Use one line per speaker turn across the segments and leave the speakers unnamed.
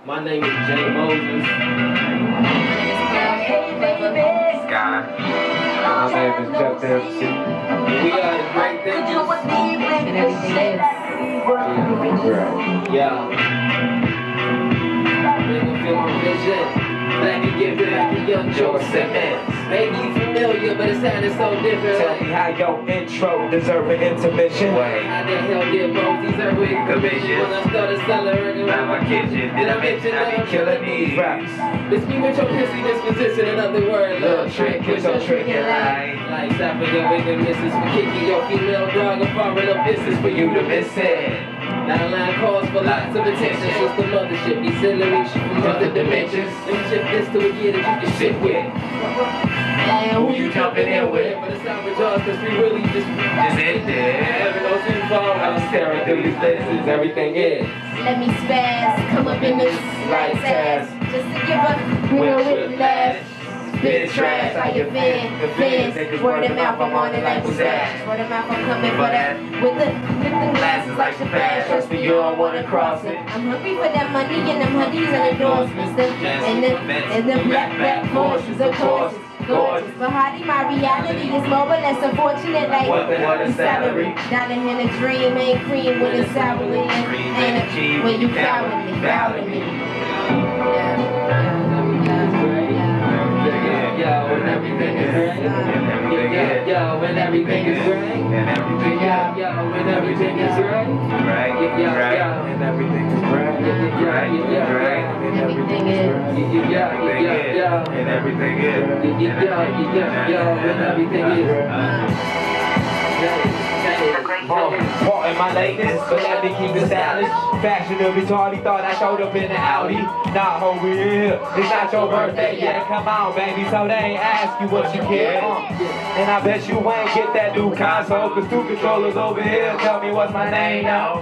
My name is Jay Moses.
Sky.
My name is Gr8 MC.
We are the Gr8 Thinkaz.
And everything
Yeah. They gon' feel my vision. Black and gifted like a young Joe Simmons. Maybe you familiar, but it sounded so different.
Tell me how your intro deserve an intermission.
How the hell did both these earthquake commission? When I started selling records
By my kitchen, did I mention I be killing these raps?
It's me with your pissy disposition, in other words,
Little trick with your trickin' line.
Like stopping your wicked misses for kicking your female dog and foreign up business for you to miss it. Now the line calls for lots of attention. Since the mothership, acceleration from other dimensions. Let me shift this to a gear that you can sit with.
And
Who you jumping in with? But it's not with us, cause we really just
in there.
having no info. I'm staring through these lenses, everything is.
let me spaz, come up in this light ass, just to give a real whiplash. Spit trash, how you fin, word of mouth, I'm on it like a stash. Word of mouth, I'm coming for that. With the glasses like the flash, trust me, you don't wanna cross it. I'm hungry for that money and them honeys and endorsements. And the black Porsches, of course. Gorgeous, but hardly my reality is more or less unfortunate. Like
What a salary.
Dining in a dream, ain't cream with a sour and when you cowardly, me.
Yo, when everything is great. Yo, when everything is great.
And everything
Yo, when everything is great.
right,
And
everything is great.
and everything is and everything is
Part in my latest, but let me keep it stylish. Fashionably tardy, thought I showed up in the Audi. Nah, ho, we here. It's not your birthday yet. Come on, baby, so they ain't ask you what you get. And I bet you ain't get that new console, cause two controllers over here tell me what's my name now.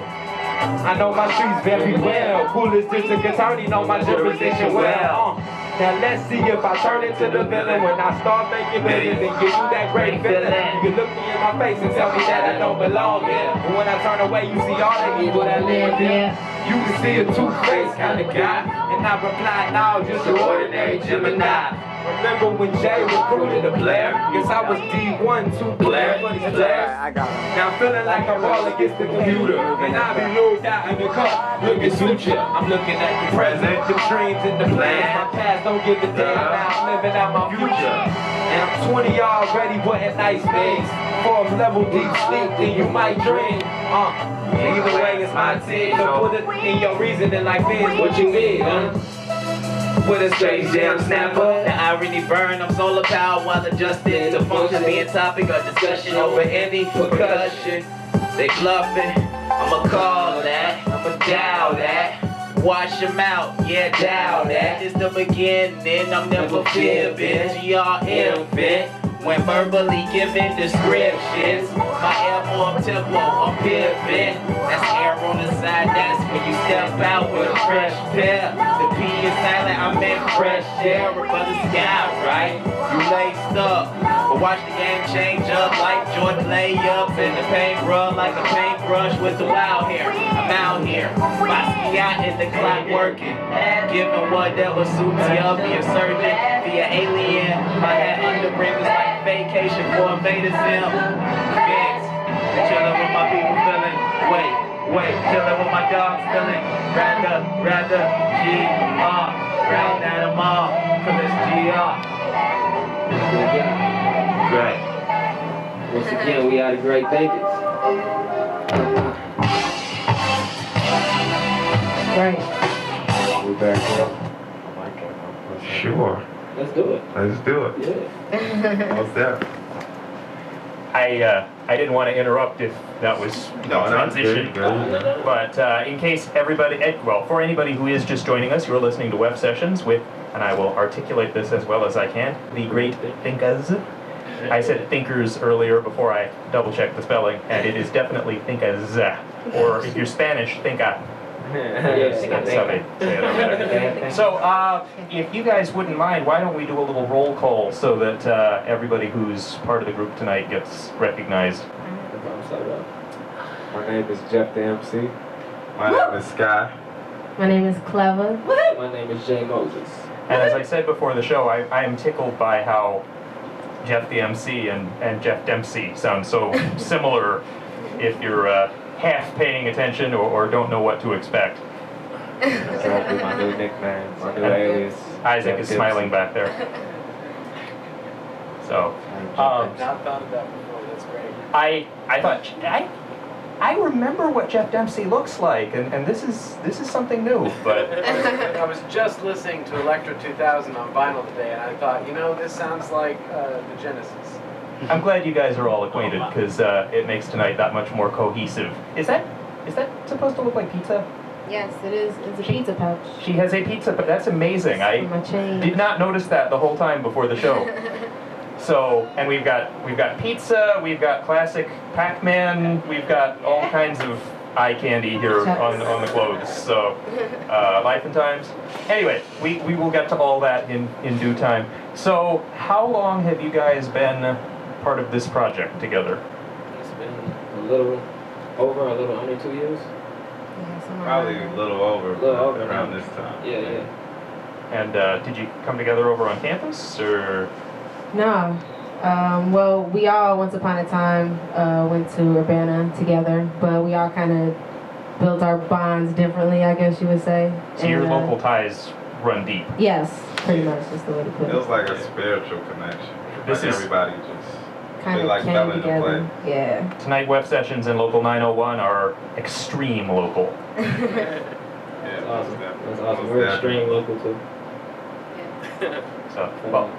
I know my streets very well. Coolest district attorney know my jurisdiction well. Now let's see if I turn into the villain when I start making millions and give you that great feeling. You can look me in my face and tell me that I don't belong here. But when I turn away, you see all the evil that live here. You can see a two-faced kind of guy, and I reply, no, just an ordinary Gemini. Remember when Jay recruited a player? Guess I was D1, two player for these players. Now I'm feeling like I'm all against the computer, and I be looked out in the cup, looking future. I'm looking at the present, the dreams and the plans. My past don't give a damn, now I'm living out my future. And I'm 20 already, wanting nice things. Fourth level deep sleep, then you might dream. Either way, it's my team. So put it in your reasoning like this, what you mean, With a straight jam snapper,
the irony burn, I'm solar power while adjusting to function, being topic of discussion over any percussion. They bluffing, I'ma call that, I'ma dial that. Wash them out, yeah, dial that. It's the beginning, I'm never fibbing. GRM fit, when verbally giving descriptions. My airborne tempo, I'm pivoting. That's air on the side, that's when you step out with a fresh pair. The P is silent, I'm in fresh air above the sky, right? You laced up, but watch the game change up like Jordan layups and the paint run like a paintbrush with the wild hair. I'm out here, Basquiat is the clock working. Giving whatever suits you up, be a surgeon, be an alien. My hat under brim is like vacation for a beta sim. Fix, chillin' with my people feeling. Wait, chillin' with my dogs feeling. Rather, G-R, round at them all, cause it's G-R.
Great.
Once again, we are the Gr8 Thinkaz.
Right.
We back up.
Sure.
Let's do it.
Let's do it.
Yeah.
What's that?
I didn't want to interrupt if that was transition, but in case everybody, well, for anybody who is just joining us, you're listening to WEFT Sessions with, and I will articulate this as well as I can, the Gr8 Thinkaz. I said thinkers earlier before I double-checked the spelling, and it is definitely Thinkaz, or if you're Spanish, Thinka. So, if you guys wouldn't mind, why don't we do a little roll call so that everybody who's part of the group tonight gets recognized.
My name is Gr8 MC.
My name is Sky.
My name is Clever.
My name is Jay Moses.
And as I said before the show, I am tickled by how Jeff the MC and Jeff Dempsey sound so similar if you're half paying attention or don't know what to expect.
That'll be my new nickname, my new alias.
Isaac
Jeff
is smiling back there. So,
I've not thought of that before. That's great.
I thought I remember what Jeff Dempsey looks like, and this is something new. But
I was just listening to Electra 2000 on vinyl today, and I thought, you know, this sounds like the Genesis.
I'm glad you guys are all acquainted because it makes tonight that much more cohesive. Is that supposed to look like pizza?
Yes, it is. It's a pizza pouch.
She has a pizza, but that's amazing. I
My chain.
did not notice that the whole time before the show. So, and we've got pizza, we've got classic Pac-Man, we've got all kinds of eye candy here on the clothes. So, life and times. Anyway, we will get to all that in due time. So, how long have you guys been part of this project together?
It's been a little under 2 years.
Yeah, somewhere
Probably
around
a
there.
little over,
Little over.
around this time.
Yeah.
And did you come together over on campus, or?
No. Well, we all once upon a time went to Urbana together, but we all kind of built our bonds differently, I guess you would say.
So your
And,
local ties run deep.
Yes, pretty much. That's the way to put
It
it.
was like a spiritual connection.
This
Like
is-
everybody just
Kind
they
of
like
came
fell into
together. Yeah.
Tonight, WEFT sessions in Local 901 are extreme local.
Yeah,
That's awesome. That's
most
awesome. We're
definitely.
extreme local too.
So, well,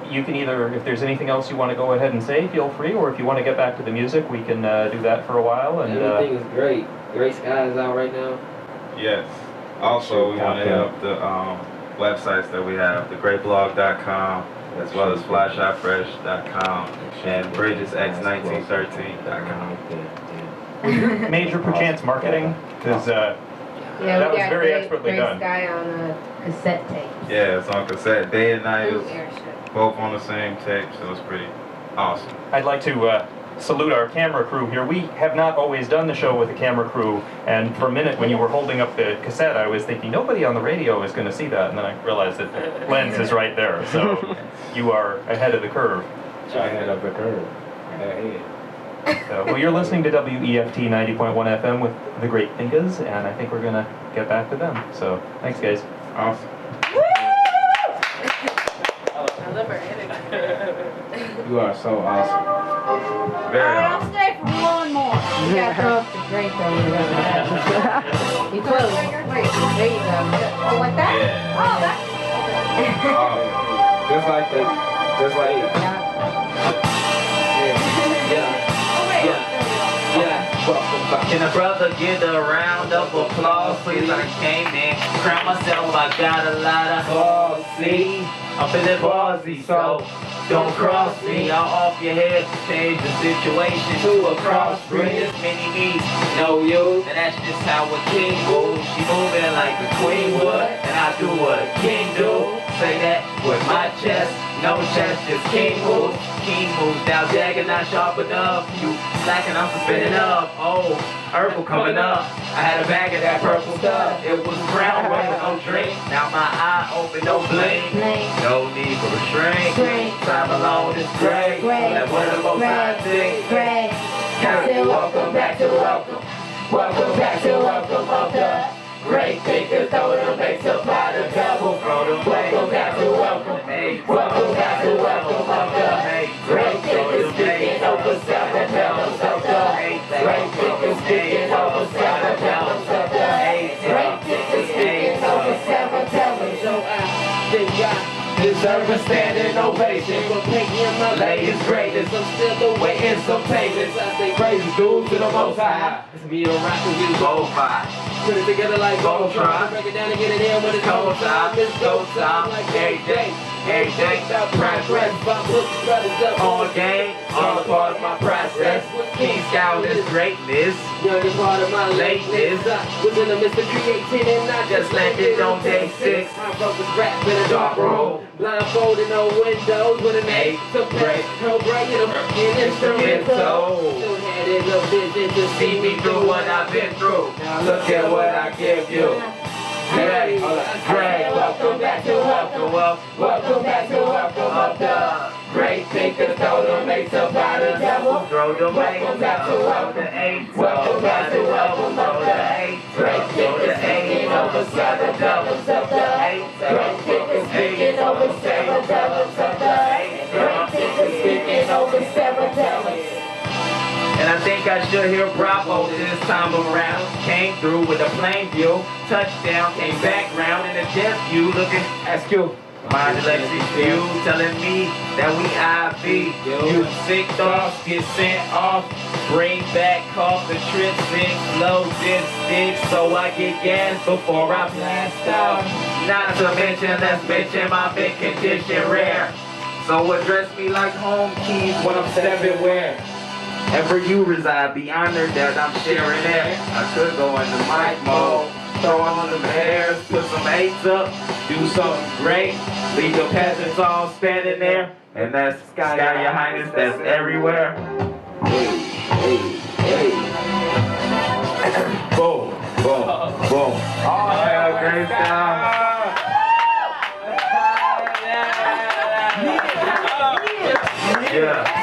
you can either, if there's anything else you want to go ahead and say, feel free, or if you want to get back to the music, we can do that for a while. And
Everything is great. Great Sky is out right now.
Yes. Also, we want to hit up the websites that we have, thegreatblog.com, as well as flyshyfresh.com and bridgesx1913.com.
major perchance marketing, because
Yeah,
that
we
was
got
very
Great
expertly
Great
done.
Sky on cassette tape.
Yeah, it's on cassette. Day and night
Ooh,
is
airship.
both on the same tape, so it's pretty awesome.
I'd like to salute our camera crew here. We have not always done the show with a camera crew, and for a minute when you were holding up the cassette, I was thinking nobody on the radio is going to see that, and then I realized that the lens is right there, so you are ahead of the curve.
Ahead of the curve. Ahead.
Well, you're listening to WEFT 90.1 FM with the Gr8 Thinkaz, and I think we're going to get back to them. So, thanks, guys.
Awesome.
You are so awesome.
Very
I'll
awesome.
stay for one more.
You got to throw up the great though. You close. There you go.
Oh, like that?
Yeah.
Oh, that's...
Just like the, just like
Can a brother get a round of applause, please? I came in, crown myself, I got a lot of balls, see? I'm feeling ballsy, so don't cross me. I'll off your head to change the situation to a crossbreed. Many needs, no you, and that's just how a king moves. She moving like the queen would, and I do what a king do. Say that with my chest, no chest, just king moves. King moves, down dagger not sharp enough. You slacking, I'm spinning up. Oh, herbal coming up. I had a bag of that purple stuff. It was brown, but no drink. Now my eye open, no blink. No need for restraint. Time alone is great. And what the most I think.
Great.
Welcome back to welcome. Welcome back to welcome of the Great Thinkaz. Throw them makes up by the double. Welcome back to welcome. Welcome back to welcome of the Great Thinkaz. Speaking over 7 levels of the Great Thinkaz. Speaking over 7 levels of the Great Thinkaz. Speaking over 7 levels. So I think I deserve a standing ovation for picking my latest greatness. I'm still awaiting some payments. I say praise due to the Most High. It's me a rock and we both five. Put it together like Voltron. Break it down and get it in when it's cold time. It's go time like every day. Every day, progress. On game, all a part of my process. King Scout is greatness. Youngest part of my lateness. Was in the midst of creating and I just landed on day 6. I wrote this rap in a dark room. Blindfolded, no windows with an A to break. No break in a fucking instrumental. Still had enough vision to see me through what I've been through. Now look at what I give you. Gray, welcome back to welcome back to welcome of the great thinkers, throw the mates up by the devil. Throw the mates back to welcome the eight. Welcome back to welcome of the eight. Great thinkers speaking over seven devils of the eight. Great thinkers speaking over seven devils of the eight. Great thinkers speaking over seven devils. And I think I should hear bravo this time around. Came through with a plain view. Touchdown, came back round in a jet view. Looking, ask you. My dyslexic view telling me that we IV. You sick dogs get sent off. Bring back off the trip sick. Slow dipstick so I get gas before I blast out. Not to mention, let's mention my mint condition rare. So address me like home keys when I'm stepping where. Ever you reside, be honored that I'm sharing air. I could go into mic mode, throw on them hairs, put some eights up, do something great, leave the peasants all standing there, and that's Sky Your Highness, that's everywhere. Boom, boom, boom. Oh, yeah, great style. Yeah.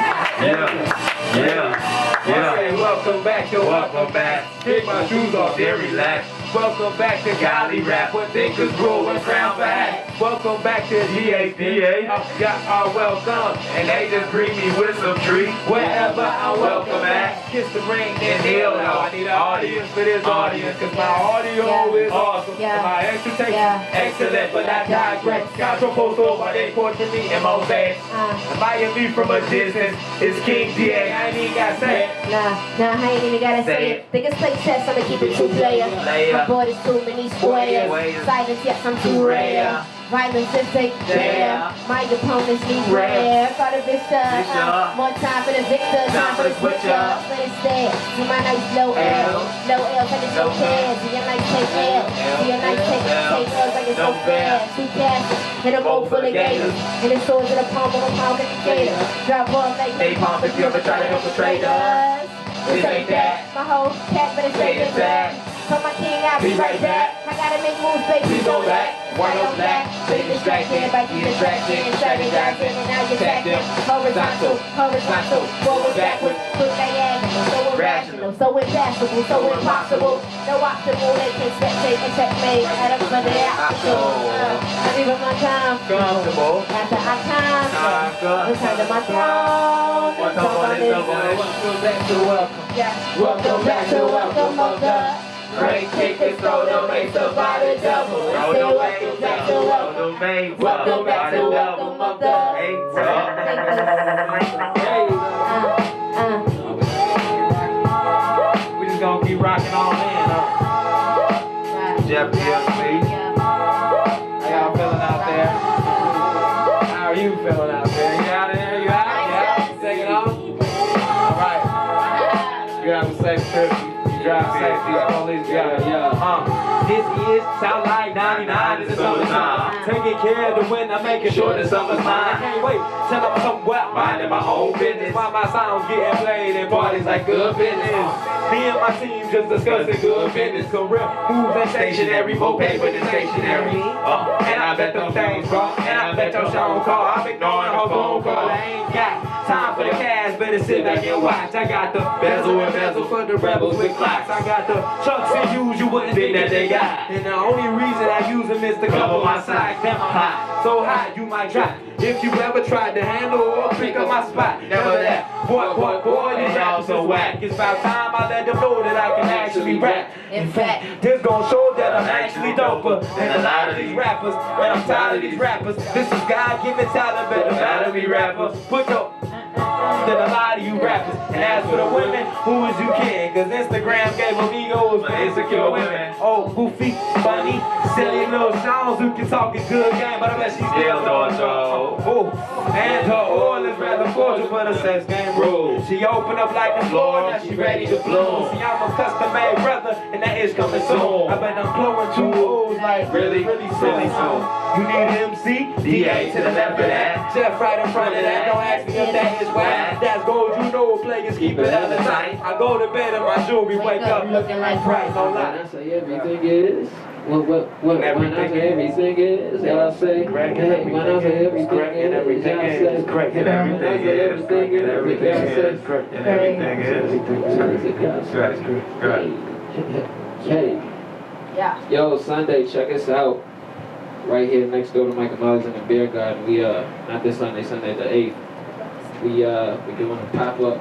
Welcome back to welcome back. Take my shoes off, then relax. Welcome back to Golly Rap, where thinkers rule and crown back. Welcome back to Gr8. Got our welcome, and they just greet me with some treat. Wherever I'm welcome at, kiss the ring, then kneel out. I need an audience for this audience, cause my audio is awesome. And my exhortation, excellent, but I digress. Got your post over, they portrait me in mosaics. Admire me from a distance, it's King D.A. I ain't even gotta say it.
Nah, I ain't even gotta say it. Think it's play chess, I'ma keep it two-player. My board is too many squares. Silence, yes, I'm too rare. Violence is take care. My opponents need rare. Got a bitch more time for the victor, time for the switcher. Let it stare. See my nice low L. Low L, like it's no care. See your nice take L. See your nice take L's like it's no fair. Two passes, hit a bowl full of gators. And the swords in the palm of a palm indicator. Drop off like
napalm if you ever try to infiltrate us. This ain't that.
My whole cat, but it's ain't that. So my king, I'll be right back. I gotta make moves, baby,
Please don't back. Why no black? They distracted by the attraction. Strategizing,
and now you're
attack them.
horizontal, forward, backwards, quick diagonal, so irrational, so impassable, so impossible. No optimal, they can spectate and checkmate. At up for the obstacle. I give up my time.
Comfortable.
After I conquer, return to my throne.
What's up on this double?
Welcome back to welcome.
Welcome back to welcome of the
Great thinkers, throw the mates up by the devil. Throw the mates up, throw the mates up by the devil.
of the
Eight up.
We just gonna keep rocking on in,
Jeff PLC.
How y'all feeling out there? How are you feeling out there? You out there? You out? Yeah? You taking off? Alright. You have a safe trip. You drive safe. These police got This is sound like 99 in the summertime. Taking care of the winter, making sure the summer's mine. I can't wait till I'm somewhere minding my own business. While my sounds getting played in parties like good business. Me and my team just discussing good business. Career moves and stationary, more paper than stationary. And I bet them things bro. And I bet your show call. I'm ignoring her phone call. I ain't got time for the cash, better sit back and watch. I got the bezel and bezel for the rebels with clocks. I got the chucks and U's you wouldn't think that they got. And the only reason I use them is to cover my side. Damn, I'm hot, so hot you might drop. If you ever tried to handle or pick up my spot, never that. Boy, these raps so whack. It's about time I let them know that I can actually rap. In fact, this gon' show that I'm actually doper than a lot of these rappers. And I'm tired of these rappers. This is God-given talent, better battle me rappers. Put your than a lot of you rappers. And as for the women, who is you kidding? Cause Instagram gave them egos for insecure women. Oh, goofy, funny, silly little Shawns who can talk a good game, but I bet she's still doing so. Ooh, and her oil is rather cordial for the sex game rules. She open up like the floor, now she ready to bloom. See, I'm a custom-made brother, and that is coming soon. I bet I'm blowing 2 O's shows like really soon. You need MC, DA to the left of that. Jeff right in front of that. Don't ask me if that is whack. That's gold, you know players keep it out of sight. I go to bed and my jewelry wake up looking like price. No
When
lie.
I say everything is, when I say everything is, y'all say, hey, when I say everything is, y'all say,
Great and everything is. Great and everything is. Great and everything is. Great.
Hey,
Yeah.
yo, Sunday, check us out. Right here next door to Michael Myers in the beer garden. We not this Sunday, Sunday the 8th. We doing a pop-up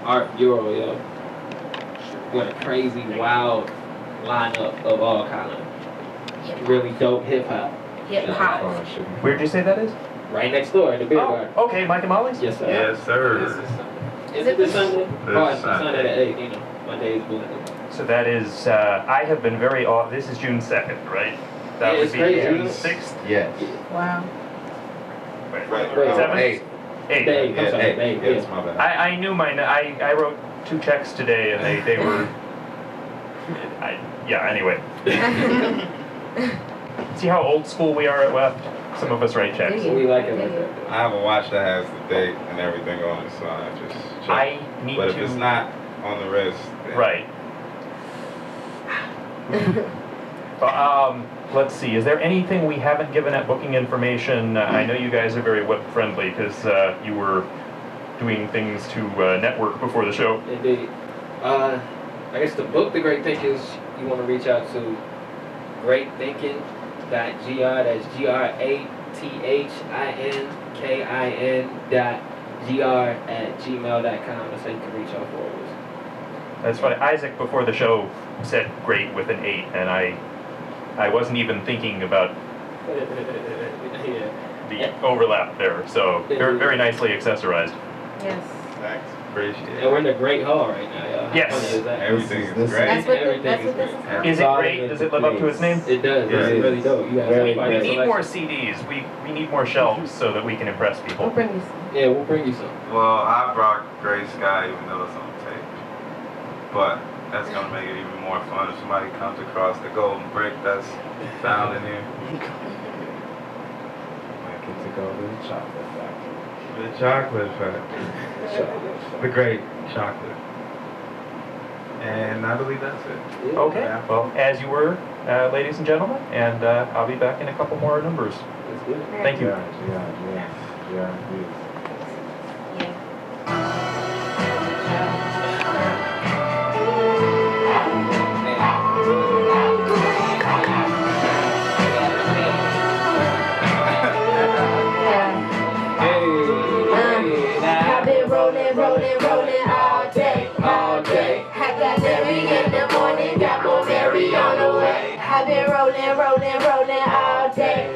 art Euro, yo. With a crazy, wild lineup of all kind of really dope hip hop.
Hip hop.
Where'd you say that is?
Right next door in the beer
Oh,
garden.
okay, Mike and Molly's?
Yes, sir.
Yes, sir.
Is it this Sunday? Oh, it's
Sunday.
Sunday the 8th, you know. Monday is blue.
So that is, I have been very off. This is June 2nd, right? That
Yeah,
would
it's
be
crazy.
June 6th?
Yes.
Wow.
Wait,
Wait,
7th?
8.
8th.
The 8th, I'm sorry, the 8th,
Yes, my bad.
I knew mine. I wrote 2 checks today and they were, yeah, anyway. See how old school we are at WEFT? Some of us write checks.
We like it like that.
I have a watch that has the date and everything on it, so I just check.
I need
But if
to.
it's not on the wrist, then
Right. Let's see. Is there anything we haven't given at booking information? I know you guys are very web friendly because you were doing things to network before the show.
Indeed. I guess to book the Great Thinkaz, you want to reach out to greatthinkin.gr. That's GRAITHINKIN.GR@gmail.com. That's how you can reach out for us.
That's funny. Isaac before the show said great with an 8, and I wasn't even thinking about
Yeah.
the overlap there. So very, very nicely accessorized.
Yes.
thanks. Appreciate
And we're
it.
in the Great Hall right now, y'all. How
Yes.
funny is that?
Everything is
That's
great.
what
Everything
that's
is
what this
great.
is.
Is it great? Does it live up to its name?
It does.
Yeah.
It's really dope. You guys
Very
have
We
quite a
need more
selection.
CDs. We need more shelves so that we can impress
We'll
people.
bring you some.
Yeah, we'll bring you some.
Well, I brought Gray Sky even though it's on tape. But that's gonna make it even more fun if somebody comes across the golden brick that's found in here.
Get to go to the chocolate factory.
The chocolate factory. The great chocolate. And I believe that's it.
Okay.
Yeah.
Well, as you were, ladies and gentlemen, and I'll be back in a couple more numbers.
That's good.
Thank you.
Yeah.
I've been rolling all day. I got Mary in the morning, got more Mary on the way. I've been rolling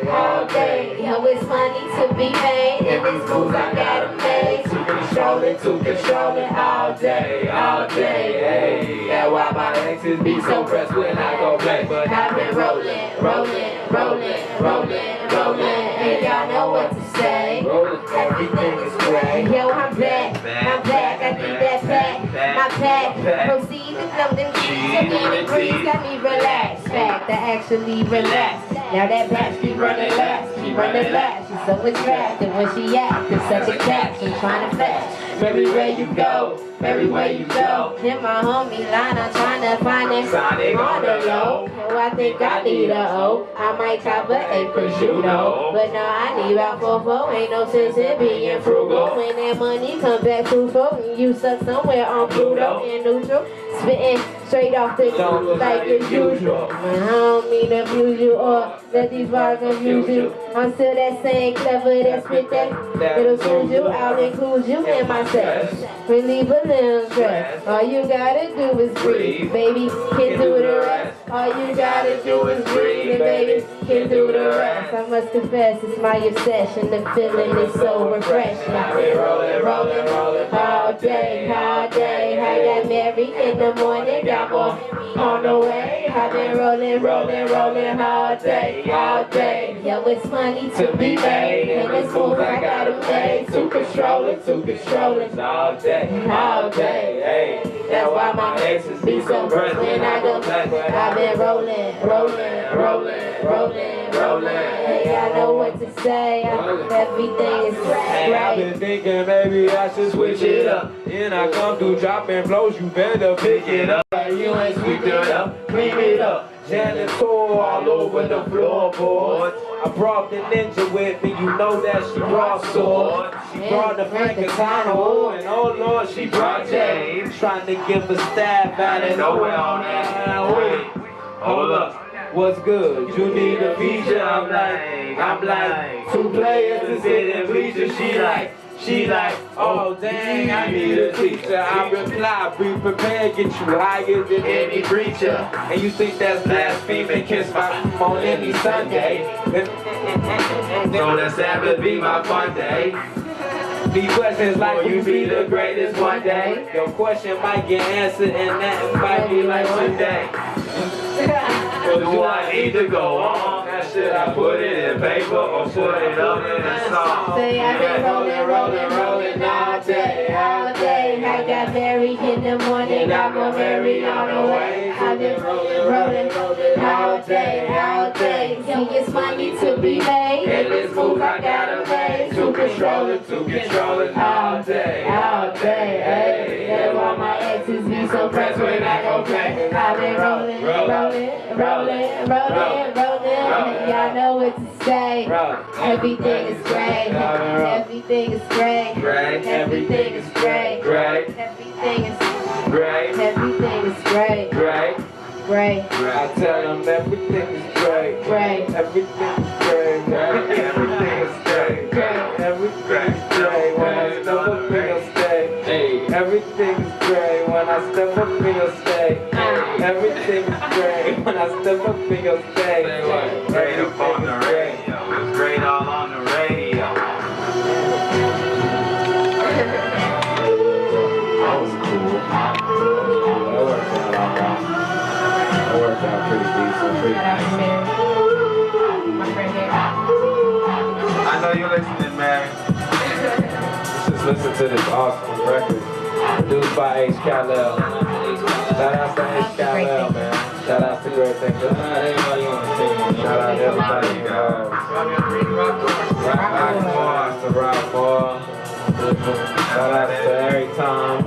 all day. Yo, it's money to be made, and this moves I gotta make. Too controlling all day. Hey, that's why my exes be so pressed when I go back. But I've been rolling, and y'all know what to say. Everything is great. Yo, I'm back. I need that pack. My pack. Proceed to blow them cheese. Again, the grease got me relaxed. Fact, I actually relaxed. Now that batch keep running last. She's so attractive when she acting such a caption, trying to fetch. Everywhere you go. Hit my homie line, I'm trying to find it on the low. Oh, I think I need a O. I might cop a prosciutto, but no, I need about 4-4. Ain't no sense in being frugal. When that money come back fruitful, you suck somewhere on Pluto in neutral. Spitting straight off the dome like it's usual. I don't mean to abuse you or let these bars confuse you. I'm still that same clever that spit that'll choose you. I'll include you in my set. Relieve a little stress. All you gotta do is breathe, baby. Can do the rest. All you gotta do is breathe, and baby, can do the rest. I must confess, it's my obsession. The feeling is so refreshing. I've been rolling all day. I got married in the morning, got more on the way. I've been rolling all day. Yo, it's money to be made, and it's moves I gotta make. Too controlling all day. Hey.
That's why my exes be so pressed when I go back. But I've been rolling. Hey, I know what to say. Everything is
Hey, I've been thinking maybe I should switch it up. Then I come through dropping flows, you better pick it up.
You ain't sweep it up, clean it up.
Janitor all over the floorboards. I brought the ninja with me, you know that she brought swords. She brought the Frankentano, and oh Lord, she brought James. Trying to give a stab out of nowhere on that. Wait, hold up, what's good? You need a feature? I'm like, 2 players to sit in bleachers. She like, oh dang, I need a teacher. I reply, be prepared, get you higher than any preacher. And you think that's blaspheming, kiss my on any Sunday.
So the Sabbath be my fun day.
These questions like you be the greatest one day. Your question might get answered and that might be like one day.
Do I need to go on? Now should I put it in paper or put it up in a song?
Say I've been rolling all day. I got married in the morning, I'm gonna marry on the way. I've been rolling all day. See, it's money to be made.
And this move I gotta make to control it all day. Hey, that's why my exes be so pressed when I go play.
I've been rolling. Y'all know what to say. Everything is great. Everything is great. Everything is great. Everything is great. Everything is great. Great.
I tell them everything is great. Everything is great. Everything is great. Everything is great when I step up in your state. Everything is great when I step up in your state. Everything is great when I step up in your state.
Great up on the radio. It's great all on the radio.
That was cool. That worked out pretty decent, pretty nice.
My friend here.
I know you're listening, Mary.
Just listen to this awesome record produced by H. Kal-El. Shout out to H. Kal-El, man. Shout out to Gr8 Thinkaz. Everybody on the team. Shout out to everybody involved. Rock Moore. Shout out to every time.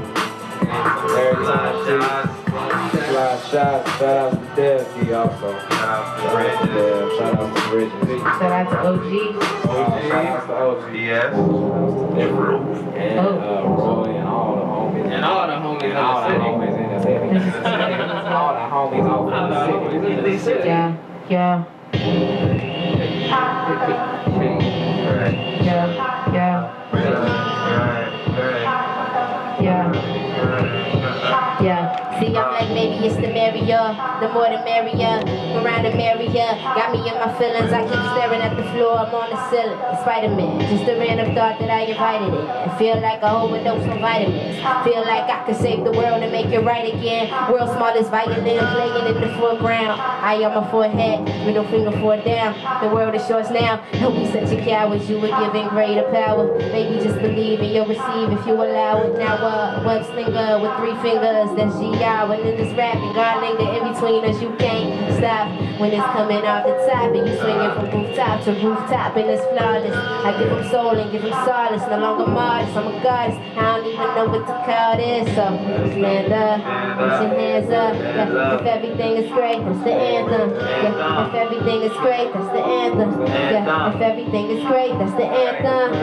Shout out to Dev D also. Shout out to Bridges.
Shout out to OG.
Shout out to OG.
Yes.
And Roy and all the homies.
And all the homies in the city.
All the homies over in the city.
Yeah.
See, I'm like, maybe it's the merrier, the more the merrier, around the merrier. Got me in my feelings, I keep staring at the floor, I'm on the ceiling. Spider-Man, just a random thought that I invited in. I feel like a overdose on vitamins. Feel like I could save the world and make it right again. World's smallest violin playing in the foreground. I on my forehead, middle finger forward down. The world is yours now. Don't be such a coward, you were given greater power. Maybe just believe and you'll receive if you allow it. Now one slinger with 3 fingers, that's G.I. When in this rapping, God linger in between us, you can't stop. When it's coming off the top and you swinging from rooftop to rooftop and it's flawless. I give them soul and give them solace, no longer modest, I'm a goddess. I don't even know what to call this, so stand up, put your hands up. Yeah, if everything is great, that's the anthem. Yeah, if everything is great, that's the anthem. Yeah, if everything is great, that's the anthem.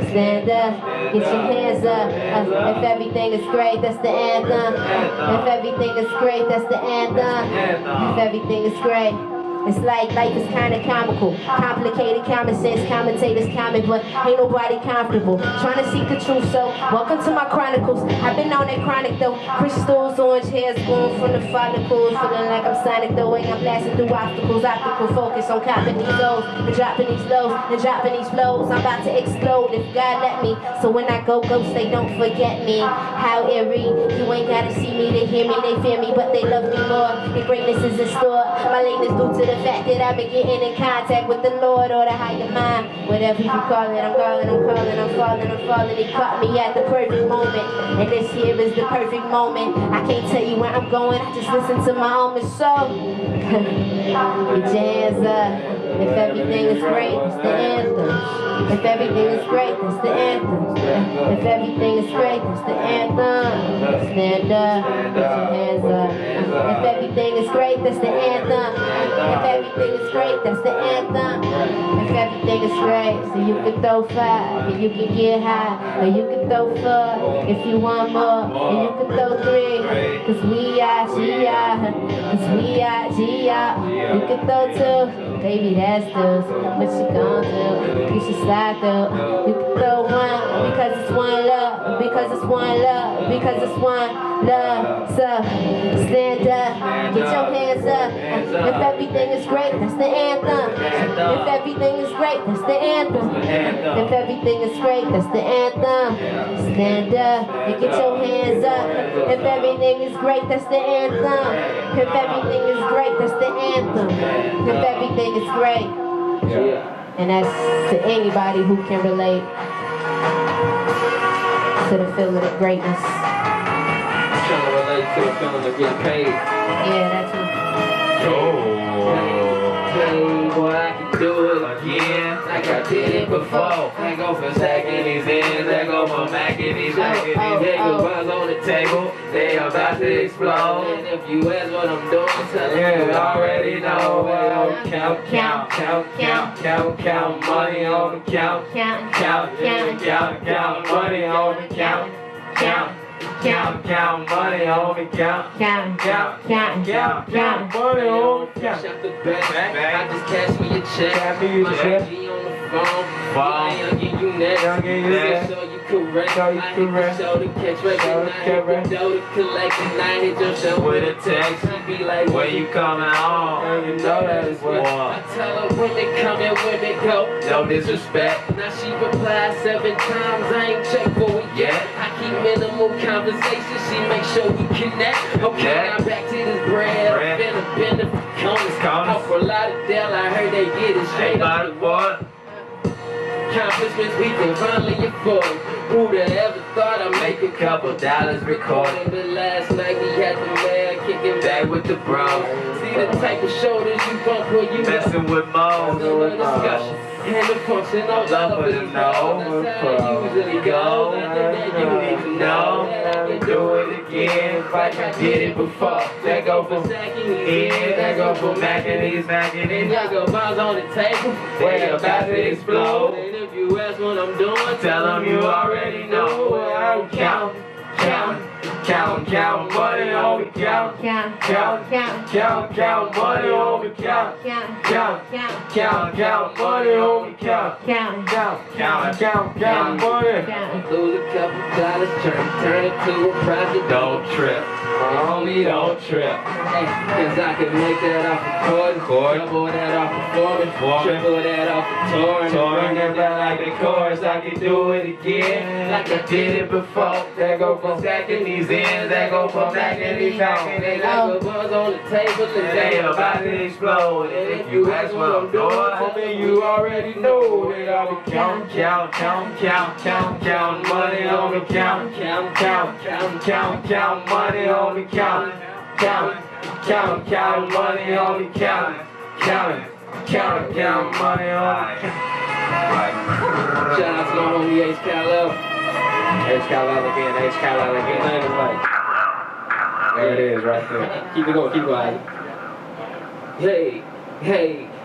Stand up, get your hands up. If everything is great, that's the anthem. If everything is great, that's the anthem. If everything is great. It's like life is kinda comical, complicated, common sense, commentators comment, but ain't nobody comfortable. Trying to seek the truth, so welcome to my chronicles. I've been on that chronic though. Crystals, orange hairs going from the follicles, feeling like I'm Sonic the way I'm blasting through obstacles. Optical focus on copping these lows, and dropping these lows, and dropping these flows. I'm about to explode if God let me. So when I go ghost, they don't forget me. How eerie, you ain't gotta see me to hear me. They fear me, but they love me more. And greatness is in store. My lane is due to the fact that I've been getting in contact with the Lord or the higher mind. Whatever you call it, I'm calling, I'm calling, I'm falling, I'm falling. He caught me at the perfect moment, and this year is the perfect moment. I can't tell you where I'm going, I just listen to my own soul. Get your hands up. If everything is great, it's the anthem. If everything is great, that's the anthem. If everything is great, that's the anthem. Stand up, put your hands up. If everything is great, that's the anthem. If everything is great, that's the anthem. If everything is great, so you can throw 5 and you can get high, or you can throw 4 if you want more, and you can throw 3, cause we are G.I., cause we are G.I. You can throw 2, baby that's due. What you gon' do? You should slide through. You can throw 1 because it's one love, because it's one love, because it's one love. So stand up, get your hands up. If everything is great, that's the anthem. If everything is great, that's the anthem. If everything is great, that's the anthem. Stand up and get your hands up. If everything is great, that's the anthem. If everything is great, that's the anthem. If everything is great. And that's to anybody who can relate to the feeling of greatness.
Trying to relate to the feeling of getting paid.
Yeah, that's it.
Hey, boy, I can do it again, like I did it before. I go for stacking these ends, I go for macking these, macking these. They go buzz on the table, they about to explode. And if you ask what I'm doing, tell them you already know. Well, count, money on the count, count, money on the count, count, money on the count, count, money on the count. Shut the back, I just cash me a check, my G on the phone, young you next, show you correct, I hit the show to catch, recognize the dough to collect, and I hit your show with a text, she be like, where you coming home, and you know that is what I tell her when they come and when they go, no disrespect, now she replies 7 times, I ain't checked for it yet, I keep minimal conversation, she make sure we connect, okay, now back to this bread, I'm finna bend the corners, out for Lauderdale, I heard they get it straight out the water. Accomplishments we can finally afford. Who'd have ever thought I'd make a couple dollars recording? But last night we had the man kicking back with the bros. See the type of shoulders you bump when you messing with Mo. No discussion and the function of love for the know. That's how it usually goes. Nothing that you need to know. That I can do it again like I did it before. That go for sacking these ends, that go for macking these, and y'all go bombs on the table. They about to explode. If you ask what I'm doing, tell them you already know. I'm counting, money on the count, count, money on the count, count, money on the count, count, money. Lose a couple dollars, turn it to a profit. Don't trip, homie, don't trip. Cause I can make that off a chord, double that off a foreman, triple that off a touring that back like the chorus. I can do it again, like I did it before. That go from stacking these ends, that go from stacking these houses. They got the buzz on the table and they about to explode. And if you ask what I'm doing for me, you already know that I'll be count, money on the count, count, money on the count, count, money on the count, count, money on the count. Shout out to my homie H. Kal-El. H. Kal-El again. Name is like, there it is right there. Keep it going.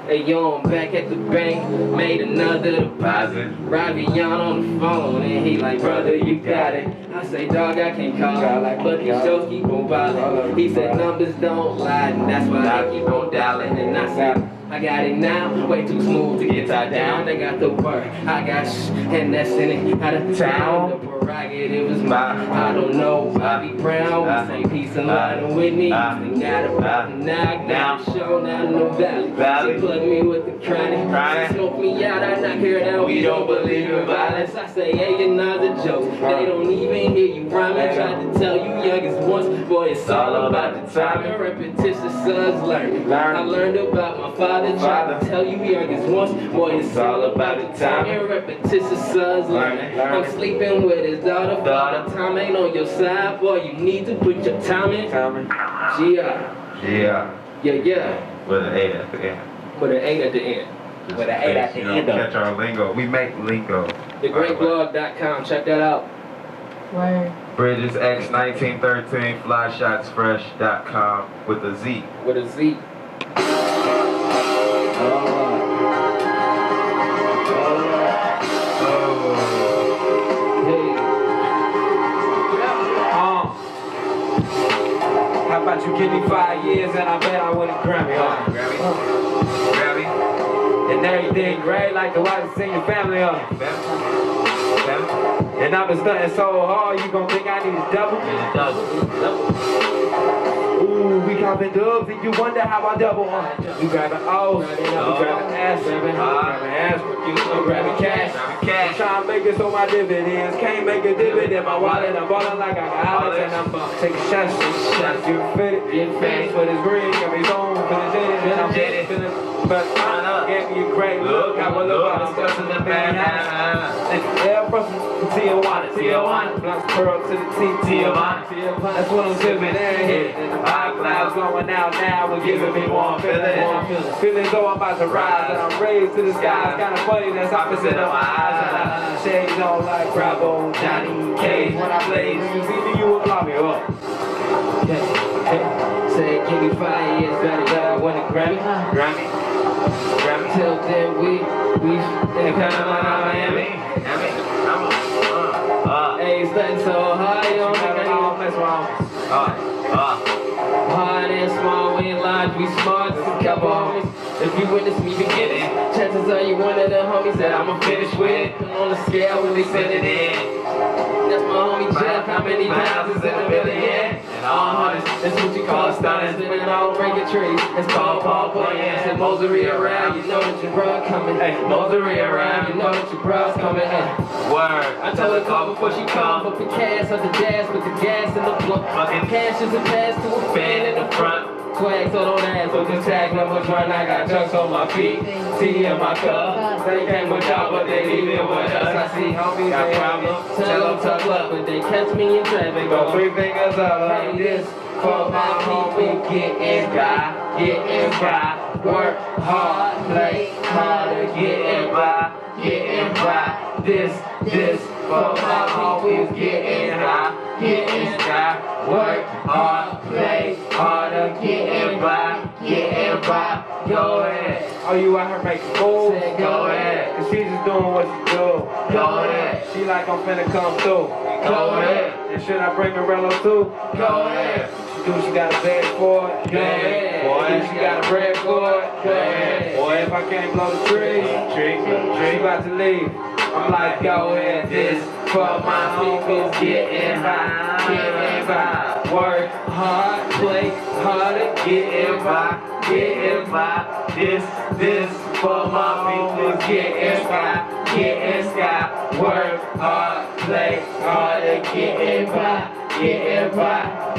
Hey, yo, I'm back at the bank, made another deposit. Ravion on the phone, and he like, brother, you got it. I say, dog, I can't call, but these shows keep on balling. He said, numbers don't lie, and that's why I keep on dialing. And I said, I got it now, way too smooth to get tied down. They got the word, I got and that's in it, out of town. The prerogative is mine, I don't know, Bobby Brown. Say peace and love and Whitney. They got about the knock, now show, now no valley. She plugged me with the chronic, smoke walk me out, I knock her down. We don't believe in violence. I say, hey, you're not a joke. They don't even hear you rhyming. Tried to tell you youngest once, boy, it's all about the timing. Repetition, sons learn. I learned about my father. Tried to tell you youngest once, boy, it's all about the timing. Repetition, sons learn. I'm sleeping with his daughter. Father, time ain't on your side, boy. You need to put your time in. Yeah.
With an 8 at the end.
With an 8 at the end.
With an 8 at the end.
Catch our lingo. We make lingo.
Gr8blog.com. Check that out.
Word.
Bridges X 1913 flyshotsfresh.com with a Z.
With a Z.
How about you give me 5 years and I bet I win a Grammy, huh?
Grammy.
And everything great like the wife sing your family, huh? And I've been studying so hard, you gon' think I need a double? Ooh, we copping dubs and you wonder how I double, huh? You grabbing O's, you grabbing ass, you grabbing cash. I'm trying to make it so my dividends can't make a dividend. My wallet, I'm ballin' like I got Alex and I'm taking shots. You fitted, fast for this ring, got me zone for the jetted, and I'm feeling. But gave me a great look. I will look out discussing the bad yeah, from Tijuana, blunts curl to the Tijuana. That's what I'm sipping in here. And the high clouds going out now, we're giving me warm feeling. Feeling though I'm about to rise and I'm raised to the sky. It's kinda funny, that's opposite of my eyes. And I shades on like Bravo, Johnny Cage. When I blaze, you see me, you will block me up.
Say, give me 5 years, better win a Grammy. Till then, we in Miami. Hey, it's nothing so hard, you don't think I need mess wrong. Hard and small, we in line, we smart, just a couple homies. If you witness me beginning, chances are you one of the homies that I'ma finish with. On the scale when they send it in. That's my homie Jeff, how many pounds is in a million? And all hundreds, that's what you call stunners. Living on breaking trees, it's called Paul Boyans. And Mosey around, you know that your bro coming. Hey, Mosey around, you know that your bro's coming. Hey.
Word.
I told her call before she come, but the cash on the dash with the gas in the blunt. Fucking cash is a pass to a fan in the front. Swag, so don't ask what the tag numbers run. I got chunks on my feet, tea in my cup. They came with y'all, but they leave it with us. I see homies got problems, tell them tough luck, but they catch me in traffic. Go 3 fingers up like this. For my people, getting by, work hard, play harder, getting by. This, for my homies, getting high, work hard, play harder, getting by, go ahead.
Oh, you out here making moves?
Go ahead.
Cause she just doing what she do.
Go ahead.
She like I'm finna come through.
Go ahead.
And should I bring a Rello too?
Go ahead.
She got a bag for it.
Go ahead.
Boy, she got a bread for it.
Go ahead.
Boy, if I can't blow the tree, she about to leave. I'm like, go ahead, this for my homies, getting by. Work hard, play harder, getting by. This for my homies, getting by. Work hard, play harder, getting by.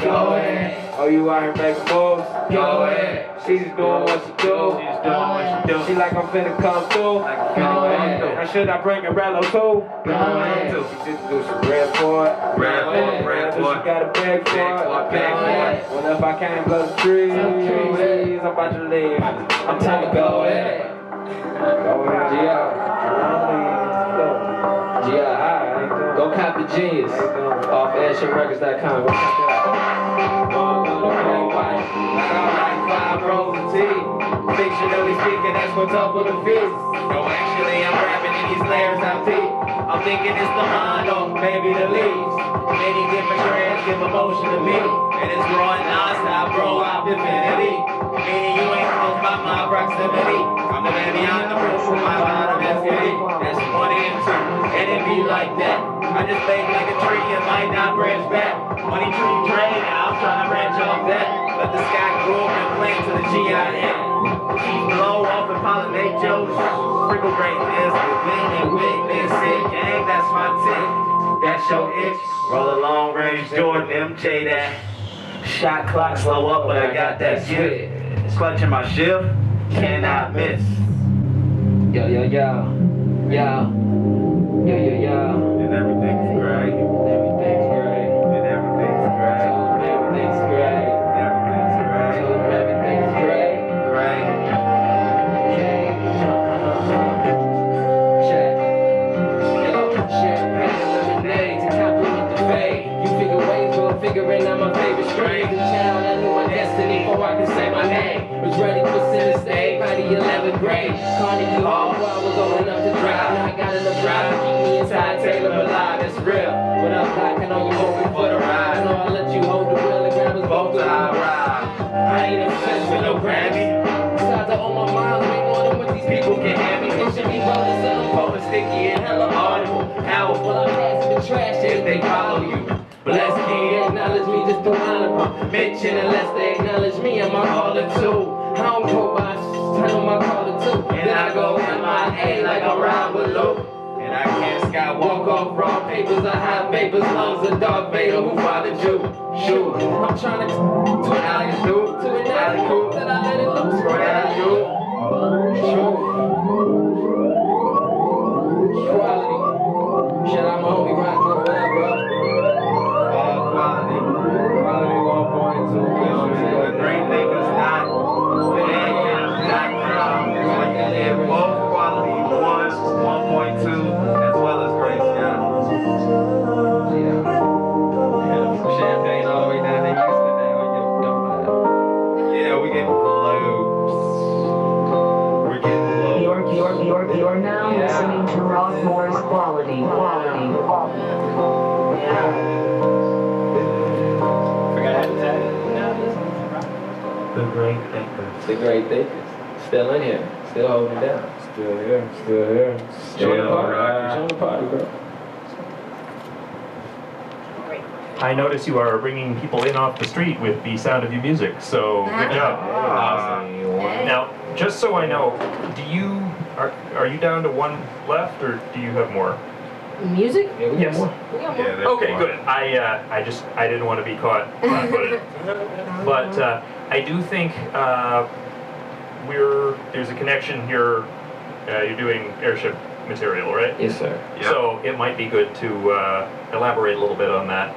Go ahead. Oh, you out here making moves? Go ahead. She just doing what she do. She like I'm finna come through. Go ahead. Now should I bring a Rello too? Go ahead. She just do some bread for it.
Bread for it.
She got a bag for it. Well, if I can't blow the trees, I'm about to leave. I'm telling go ahead.
Go copy Genius off AshenRecords.com. Go check that out. 5 rows of tea. Fictionally speaking, that's what's up with the fist. No, actually, I'm rapping in these layers I'm deep. I'm thinking it's the mind or maybe the leaves. Many different strands give emotion to me. And it's growing non-stop, bro, I'm infinity. Meaning you ain't close by my proximity. I'm the man behind the roof, my bottom SKD. That's 1 and 2, and it be like that. I just bake like a tree and might not branch back. Money tree drain, and I'm trying to branch off that. Let the sky grow and plant to the GIN. Keep blow off and pollinate Joe's.
Sprinkle greatness within and witness it. Gang, that's my tick. That's your itch. Roll a long range Jordan MJ that. Shot clock slow up, but I got that gift. Clutching my shift, cannot miss.
Yo, yo, yo. Yo. Yo, yo, yo.
And everything's great.
Everything's great.
And everything's great.
Everything's great.
Everything's great.
Everything's great.
Great.
Okay. Check. Yo, champagne lemonade to compliment the fade. You figure ways while I'm figuring out my favorite strains. In town, I knew my destiny before I could say my name. Was ready for center stage by the 11th grade. Carnegie Hall, while I was going up to drive. Now I got enough drive to keep me inside Taylor alive. It's real. What up, Doc? I know you hoping for the ride. I know I'll let you hold the wheel and grab us both till I ride. I ain't obsessed with no Grammy. Besides, I own my miles way more than what these people can have me. They should be rolling something potent, sticky and hella audible. Powerful, I'm passing the trash if they follow you. Bless King, acknowledge me just to honorable mention. Unless they acknowledge me, I'm a caller too. I don't go by, turn on my caller too. Then I go MIA like I'm Ryan with Luke. And I can't skywalk off raw papers. I have vapors, lungs of Darth Vader who fathered you. Shoot, I'm trying to an alley dude, to an alley cool. Then I let it loose, what I do. Shoot. Quality. Shout out my homie Rock, what up, bro?
Quality.
Quality 1.2.
The Great Thinkaz and both quality 1.2 as well as Great Scott.
From Champagne all the way down to Houston now.
Yeah, we getting close. We're getting close.
You're now listening to Rockmore's Quality.
The Great Thinkaz.
The Great Thinkaz. Still in here. Still holding it down.
Still here, still here.
Join the party.
rocking.
Join the party, bro.
I notice you are bringing people in off the street with the sound of your music, so good job. Now, just so I know, are you down to one left, or do you have more?
Music?
Yeah, we
Yes.
got more.
We got
Yeah,
more.
there's
Okay,
one.
good. I didn't want to be caught flat-footed. But I do think there's a connection here. You're doing airship material, right?
Yes, sir.
Yep.
So it might be good to elaborate a little bit on that.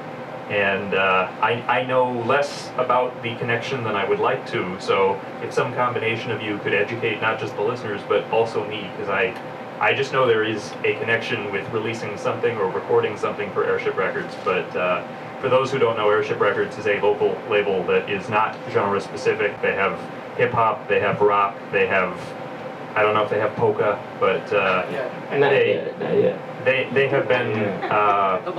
And I know less about the connection than I would like to, so if some combination of you could educate not just the listeners, but also me, because I just know there is a connection with releasing something or recording something for Airship Records, but for those who don't know, Airship Records is a local label that is not genre specific. They have hip-hop, they have rock, they have, I don't know if they have polka, but
Not yet.
they have been...
The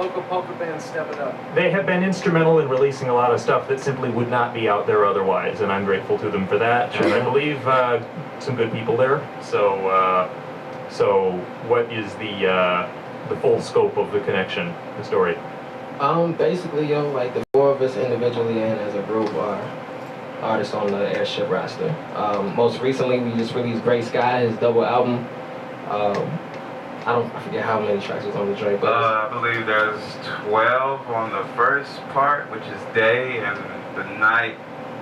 local polka bands step it up.
They have been instrumental in releasing a lot of stuff that simply would not be out there otherwise, and I'm grateful to them for that. And I believe some good people there. So what is the full scope of the connection, the story?
Basically, like the four of us individually and as a group are artists on the Airship roster. Most recently, we just released Gray Sky, his double album. I forget how many tracks was on the joint, but
I believe there's 12 on the first part, which is day, and the night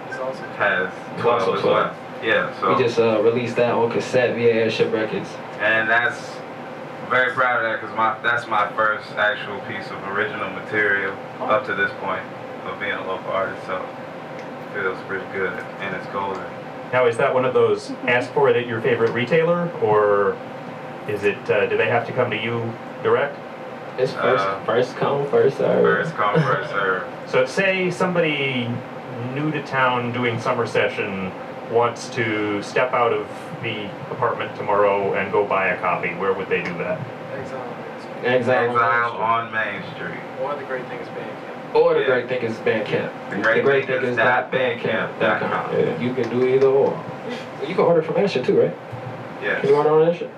It's also
has
12
12 as well. Yeah, so
we just released that on cassette via Airship Records.
and that's very proud of that because that's my first actual piece of original material up to this point of being a local artist. So it feels pretty good, and it's golden.
Now, is that one of those ask for it at your favorite retailer, or is it, do they have to come to you direct?
It's first come, first serve.
First come, first serve.
So say somebody new to town doing summer session wants to step out of the apartment tomorrow and go buy a copy. Where would they do that?
Exile.
Exile on Main Street.
Or the Great Thinkaz Bandcamp.
Or the
Yeah.
Great Thinkaz Bandcamp.
The Great Thinkaz
Bandcamp.com. Yeah, you can do either or. You can order from Airship too, right?
Yes.
Can you order on Airship?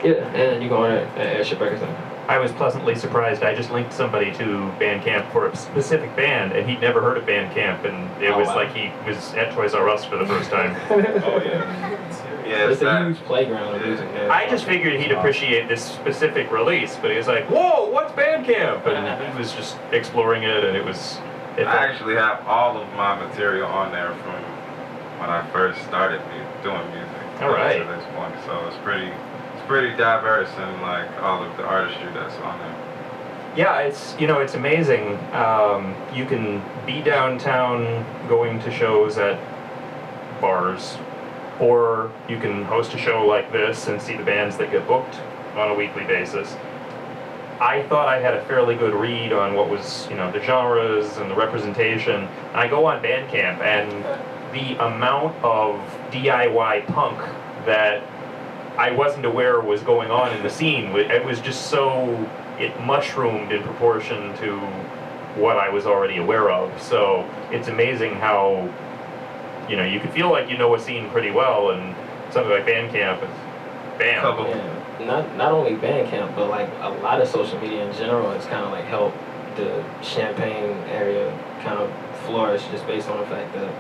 Yeah, and you can order at Airship Records.
I was pleasantly surprised. I just linked somebody to Bandcamp for a specific band, and he'd never heard of Bandcamp, and it
Oh,
was
wow.
like he was at Toys R Us for the first time.
Oh yeah. Yeah,
It's a huge playground of music.
I just figured he'd appreciate this specific release, but he was like, "Whoa, what's Bandcamp?" And he was just exploring it, and it was.
I actually have all of my material on there from when I first started doing music.
All right.
To this point, so it's pretty diverse in like all of the artistry that's on there.
Yeah, it's amazing. You can be downtown going to shows at bars, or you can host a show like this and see the bands that get booked on a weekly basis. I thought I had a fairly good read on what was, the genres and the representation. I go on Bandcamp, and the amount of DIY punk that I wasn't aware was going on in the scene, it was just so, it mushroomed in proportion to what I was already aware of. So it's amazing how, you can feel like you know a scene pretty well, and something like Bandcamp is bam.
Yeah. Not only Bandcamp, but like a lot of social media in general has kind of like helped the Champaign area kind of flourish, just based on the fact that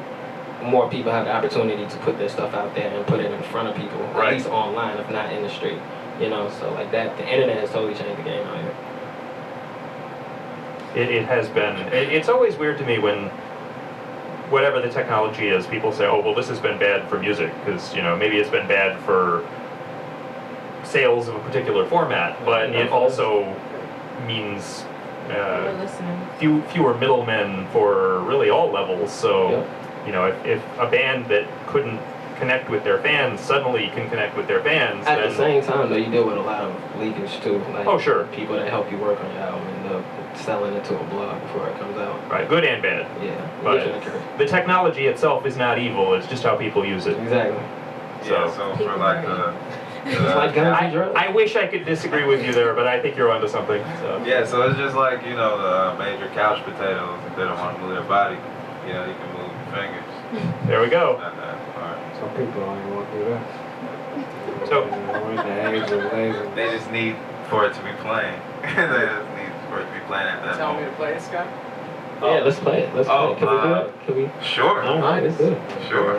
more people have the opportunity to put their stuff out there and put it in front of people,
right.
At least online, if not in the street. So like that, the internet has totally changed the game out here.
It has been. It's always weird to me when, whatever the technology is, people say, "Oh, well, this has been bad for music," because maybe it's been bad for sales of a particular format, but it also means fewer middlemen for really all levels. So, if a band that couldn't connect with their fans suddenly can connect with their fans.
At the same time, though, you deal with a lot of leakage too. Like,
oh, sure.
People that help you work on your album end up selling it to a blog before it comes out.
Right, good and bad.
Yeah,
but the technology itself is not evil. It's just how people use it.
Exactly.
So for like
I wish I could disagree with you there, but I think you're onto something. So.
Yeah, so it's just like, the major couch potatoes. If they don't want to move their body, you can move your fingers.
There we go.
Some people don't even want to do that.
So
they just need for it to be playing. They just need for it to be playing at that
Tell
moment.
me to play it, Scott?
Yeah, let's play it. Let's play it. Can we do it? Can we?
Sure.
All right, let's do it.
Sure.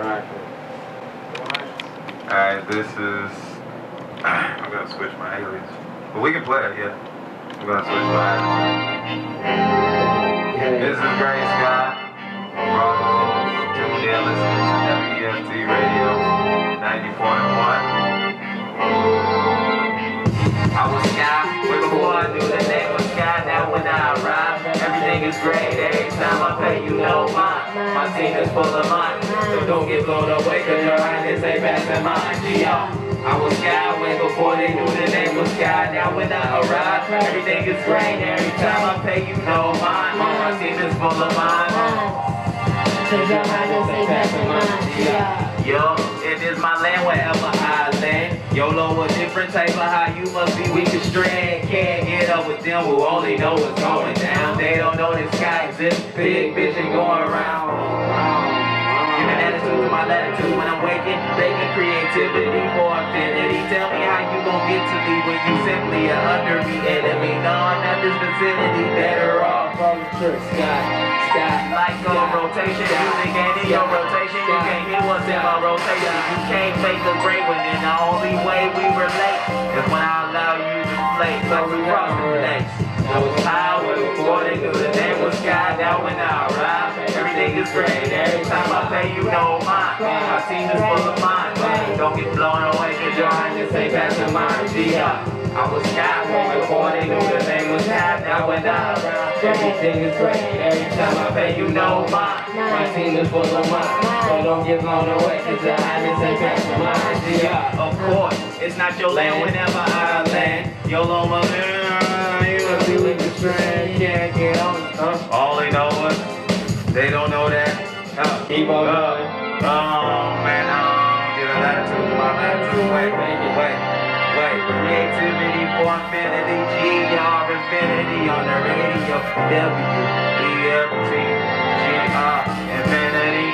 Alright, this is... I'm gonna switch my alias. But we can play it, yeah. I'm gonna switch my alias. This is Gr8 Scott. Tuned in listening to WEFT Radio 94.1. I was Sky, way before I knew the name was Sky. Now when I arrive, everything is great. Every time I pay, mine. My team is full of mine. So don't get blown away, cause your highness ain't passing mine. I was Sky way before they knew the name was Sky. Now when I arrive, everything is great. Every time I pay, mine. My team is full of mine.
Cause your highness ain't passing mine.
Yo, it is my land wherever I land. YOLO a different type of high, you must be weak and strand. Can't get up with them who only know what's going down. They don't know this sky exists, big vision going around. Give an attitude to my latitude when I'm waking. Baking creativity for infinity. Tell me how you gon' get to me when you simply are under me. Enemy, no, I'm not this vicinity. Better off from the sky. Like a rotation, music ain't in your rotation. You can't hear what's in my rotation. You can't fake the great one, and the only way we relate is when I allow you to play. Like we cross the legs. I was highway before they knew the name was Sky. Now when I arrive, everything is great. Every time I pay, mine. My team is full of mine. Don't get blown away, cause your highness ain't passing mine. I was Sky before they knew the name was Sky. Now when I arrive, everything is great. Every time I pay, mine. My team is full of mine. So don't get blown away, cause your highness ain't passing mine. Of course, it's not your land whenever I land. YOLO my man, you must be with the strand. Can't get on. All they know is they don't know that. Keep on going. Oh man, give an attitude to my latitude. Wait. Creativity for infinity. GR infinity on the radio. WEFT. GR infinity.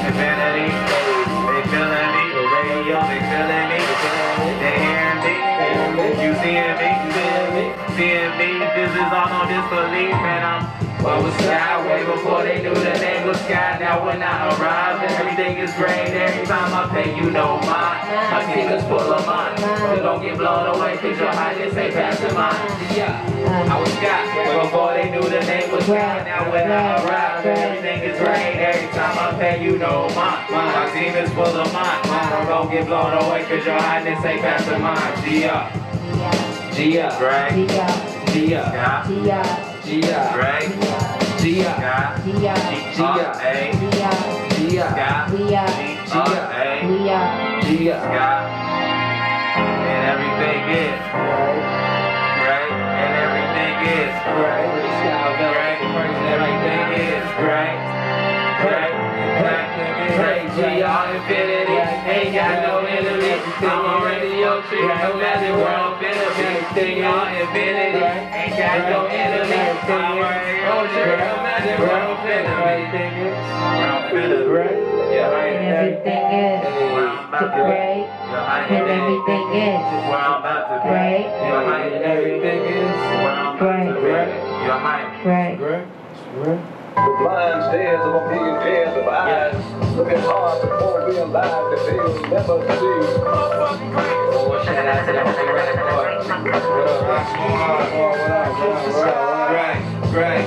Infinity. They feeling me. The radio, they feeling me. They hearing me. You seeing me. Seeing me. This is all on disbelief, and I'm I was sky way before they knew the name was Sky. Now when I arrive, everything is great. Every time I pay, you know mine. My team is full of mine. You don't get blown away, cause your highness ain't passing mine. Yeah, I was Sky way before they knew the name was Sky. Now when I arrive, everything is great. Every time I pay, you know mine. My team is full of mine. Don't get blown away, cause your highness ain't passing mine. G-up. G-up. Right. G-up. G-up. G-up. Right. G-up. G-up. G-up. G-up. G-up. And everything is right. And everything is right. Right. Everything is right. Right. G-R infinity, ain't got no enemy. I'm already your tree, no matter where I'm finna be. G-R infinity, ain't got no enemy. I'm already your tree, no matter where I'm finna be. Where I'm finna be. Yeah, I ain't
everything is great. And everything is
where I'm about to be.
great.
Yeah, I ain't everything is where I'm about to be. Yeah, I
Great.
The blind stares of a million pairs of eyes. Looking hard before realize that they'll never see.
Oh, shout out to the homie right boy. What up, Rock? What up? Great.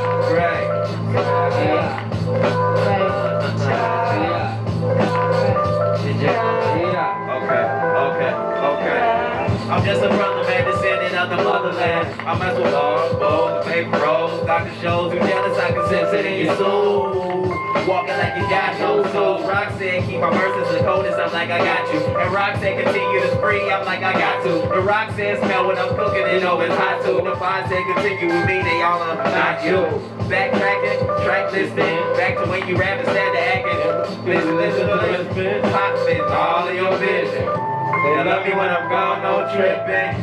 Okay. I'm just a brother, man, descendant of the motherland. I mess with longbows, paper rolls, doctor shows. You jealous, I can sense it in your soul. Walking like you got no soul. Rock said, keep my verses the coldest. I'm like, I got you. And Rock said, continue to spree. I'm like, I got to. The Rock said, smell when I'm cooking it, know it's hot too. The Five said, continue with me. They all are not you. Backtracking, track listing. Back to when you rap instead of acting. Listen, popping all of your vision. They love me when I'm gone, no tripping.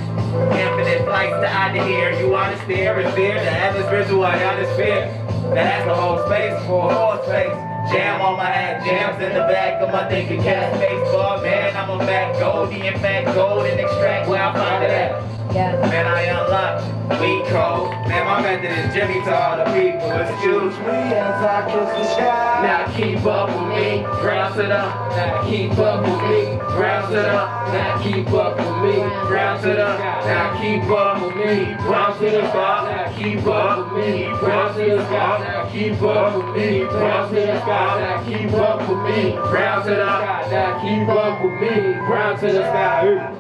Infinite flights to out of here. You understand, fear. The atmosphere's who I understand. That's the whole space for a whole space. Jam on my hat, jams in the back of my thinking cat space. But man, I'm a Mac Goldie, in fact, gold and extract where I find it at.
Yeah.
Man, I unlock weed code. Man, my method is Jimmy to all the people. Excuse me as I kiss the sky. Now keep up with me, ground to the. Now keep up with me, ground to the. Now keep up with me, ground to the. Now keep up with me, ground to the sky. Now keep up with me, ground to the sky. Now keep up with me, ground to the sky. Now keep up with me, ground to the sky. Now keep up with me, ground to the sky.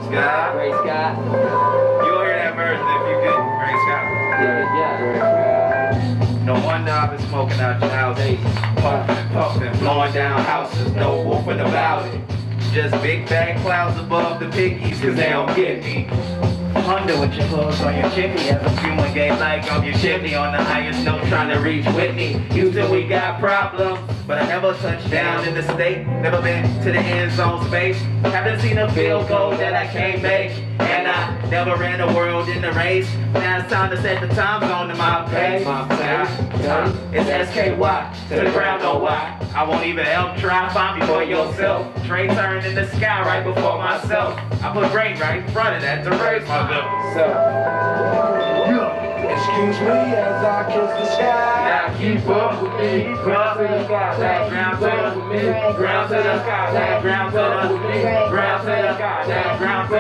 Sky. Great Scott. You'll hear that version if you get Great Scott. Yeah. No wonder I've been smoking out your house. Puffing, blowing down houses. No wolfing about it. Just big bad clouds above the piggies, cause they don't get me. Under with your clothes on your chimney as a human game like on your chimney on the highest note trying to reach Whitney. Houston, we got problems, but I never touched down in the state. Never been to the end zone space. Haven't seen a field goal that I can't make. And I never ran the world in the race. Now it's time to set the time zone to my pace. It's SKY to the ground, no why. I won't even help try find me for yourself. Trey turned in the sky right before myself. I put rain right in front of that to raise my bill.
Excuse me as I kiss the sky.
Now keep up with me, ground to the sky. Now ground to the ground to the sky. Now ground to the ground to the sky. Now ground to the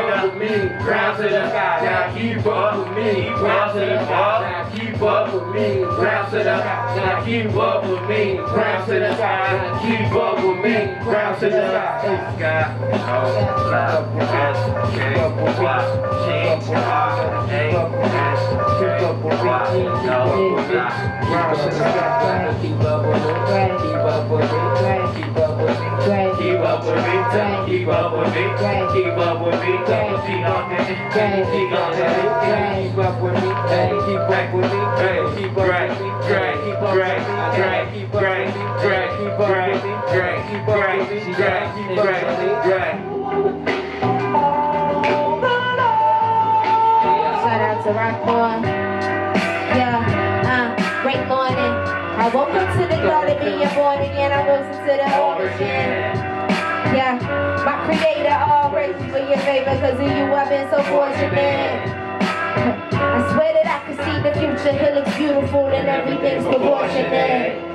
ground to the sky. Now keep up with me, ground to the sky. Now keep up with me, ground to the sky. Now keep up with me, ground to the sky. Now keep up with me, ground to the sky. Sky, oh, love, S, K, Y, G, R, A, S, K, Y, no, ground to the sky. Keep up with me, keep up with me, keep up with me, keep up with me, keep up with me, keep up with me, keep on it, keep on it, keep up with me, keep up with me, keep up with me, great, keep up with me, great, keep up with me, great.
Shout out to Rockboy. Yeah, great morning. I woke up to the thought of being born again. I rose into the origin. Yeah, my creator all praise for your favor. Cause of you I've been so fortunate. I swear that I could see the future. It looks beautiful and everything's proportionate.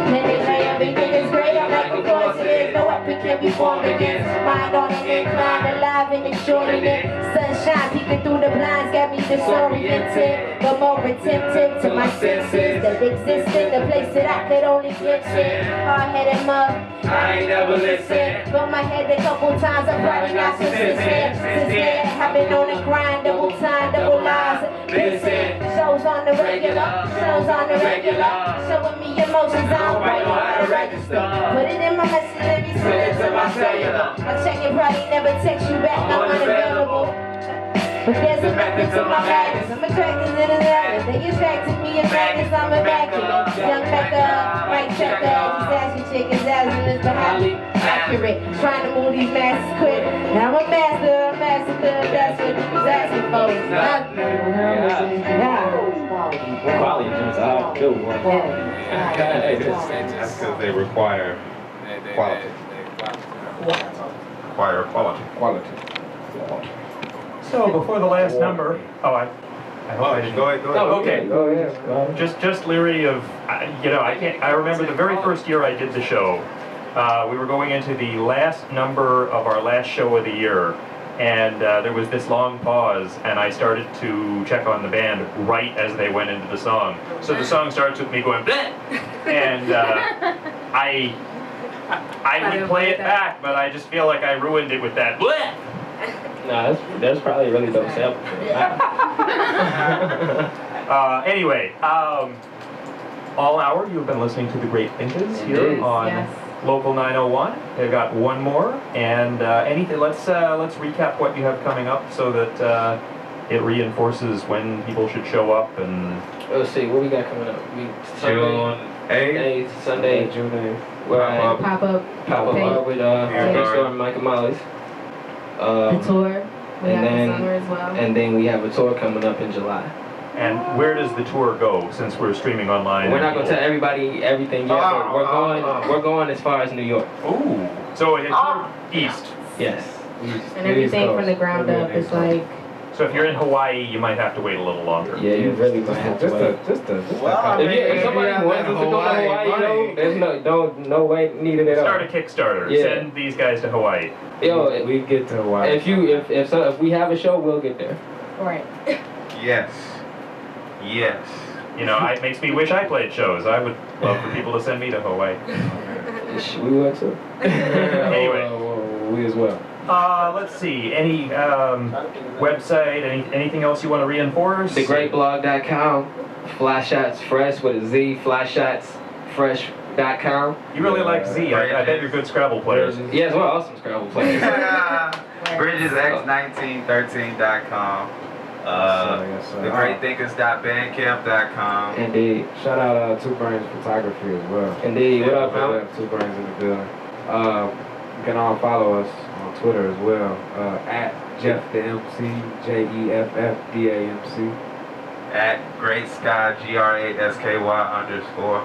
And they say everything is great, I'm like, of course it is. No weapon can be formed against. Mind on an incline, alive and extraordinary. Sunshine peeking through the blinds got me disoriented, but more attentive to my senses that exist in the place that I could only glimpse in. Hard-headed mug, I ain't never listen. Bumped my head a couple times, I'm probably not consistent. Since then, I've been on the grind, double time, double lies. Listen, shows on the regular, shows on the regular, showing me emotions I don't quite know how to register. Put it in my message and be sent it to my cellular. I check it, probably never text you back, I'm unavailable. But there's a method to my madness. I'm attracted to the madness. They attracted me in madness, I'm immaculate. Young Mecca, right checker, these ashy chickens, asking but highly accurate. Trying to move these masses quick. Now I'm a master, a massacre, that's what he was asking for.
Quality jumps out, too.
That's because they require quality. Require quality.
So before the last number, I hope I didn't.
Go ahead.
Oh, okay.
Go ahead.
Just leery of, I remember the very first year I did the show. We were going into the last number of our last show of the year, and there was this long pause, and I started to check on the band right as they went into the song. So the song starts with me going, bleh! And I would play it back, but I just feel like I ruined it with that bleh!
Nah, that's probably a really dope sample.
Anyway, all hour you've been listening to the Gr8 Thinkaz here on Local 901. They've got one more, and anything. Let's recap what you have coming up so that it reinforces when people should show up. And
let's see what we got coming up.
June 8th.
Sunday,
June 8th.
We're at
Pop up
with Next Door and Mike and Molly's.
the tour. We have the summer as well.
And then we have a tour coming up in July.
And where does the tour go, since we're streaming online?
We're not going to tell everybody everything yet, but we're going as far as New York.
Ooh, so it's east.
Yes.
And everything from the ground up is like...
So if you're in Hawaii, you might have to wait a little longer.
Yeah, you really might have to wait. If somebody wants us to go to Hawaii, there's no way needed at all.
Start a Kickstarter. Yeah. Send these guys to Hawaii.
Yo, we get to Hawaii. If we have a show, we'll get there.
Right.
Yes.
You know, it makes me wish I played shows. I would love for people to send me to Hawaii.
We would too.
Anyway.
We as well.
Let's see. Any website? Anything else you want to reinforce?
Gr8blog.com. Fly Shots Fresh with a Z. FlyShotsFresh.com.
You really like Z. I bet you're good Scrabble players.
Yes, we're awesome Scrabble players.
BridgesX1913.com. Gr8Thinkaz.bandcamp.com.
Indeed.
Shout out Two Brains Photography as well.
Indeed. What up, man?
Two Brains in the building. You can all follow us on Twitter as well. At Jeff the MC, JEFFDAMC.
At Great Sky, Gr8SKY_.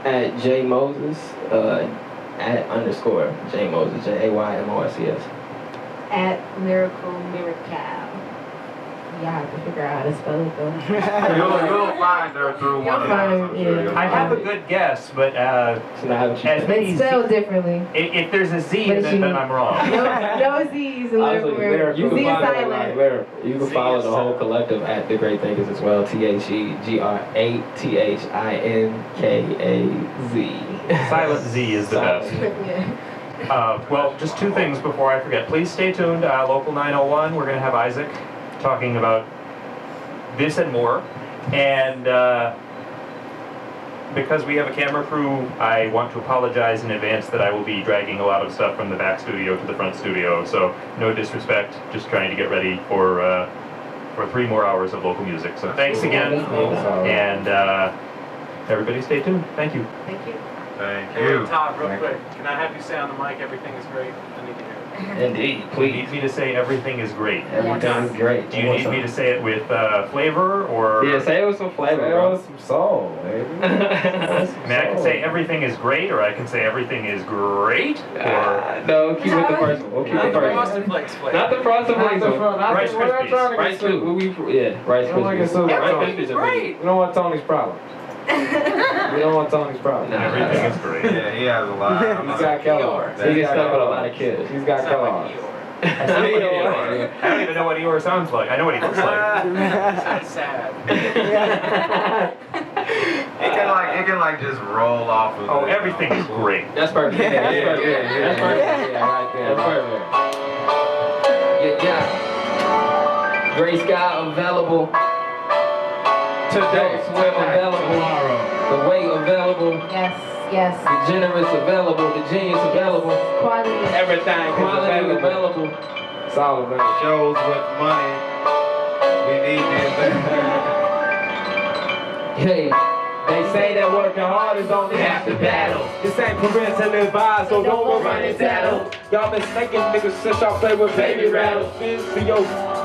At J Moses, at _J Moses, JAYMOSES.
At Miracle Miracle. Y'all have to figure out how to spell it though.
You'll find her through one of them.
I have a good guess, but as many
it's spelled differently.
If there's a Z, then I'm wrong.
No Z's in Lyrical. Z is silent.
You can follow the whole collective at The Gr8 Thinkaz as well. TheGr8THINKAZ.
Silent Z is the best. Well, just two things before I forget. Please stay tuned. Local 901. We're going to have Isaac talking about this and more. And because we have a camera crew, I want to apologize in advance that I will be dragging a lot of stuff from the back studio to the front studio. So no disrespect, just trying to get ready for 3 more hours of local music. So thanks again, and everybody stay tuned. Thank you.
Thank you.
Thank you.
Todd, real quick, can I have you say on the mic, everything is great? I need to hear it.
Indeed,
You
please.
need me to say everything is great.
Everything is great.
Do you need me to say it with flavor or?
Yeah, say it with some flavor,
Say
bro.
with some soul, baby.
I mean, I can say everything is great, or I can say everything is great, or
No, keep with the first one. We'll keep the first one.
Frosted Flakes flavor.
Not the Frosted Flakes.
Rice Krispies.
Rice Krispies. Yeah, Rice
We don't want to get
Krispies.
sued.
Rice Krispies are
Great.
We don't want Tony's problem. We don't want Tony's problem.
everything is great.
Yeah, he has a lot.
He's got Kellogg's.
He gets stuck with a lot of kids.
He's got Kellogg's.
I don't even know what Eeyore sounds like. I know what he looks like.
That's sad.
It can like just roll off of
Oh,
it.
everything is great.
That's perfect. Yeah, that's perfect. That's perfect.
Yeah, right there.
That's perfect.
Yeah. Gray sky available.
Today,
Swim available. The weight available.
Yes, yes.
The generous available. The genius available.
Quality.
Everything is
Quality
available.
available.
It's all available.
Shows with money. We need this.
Hey.
They say that working hard is only half the battle. This ain't parental advice, so don't go running saddle. Y'all been snaking niggas since y'all play with baby rattles. Spins for your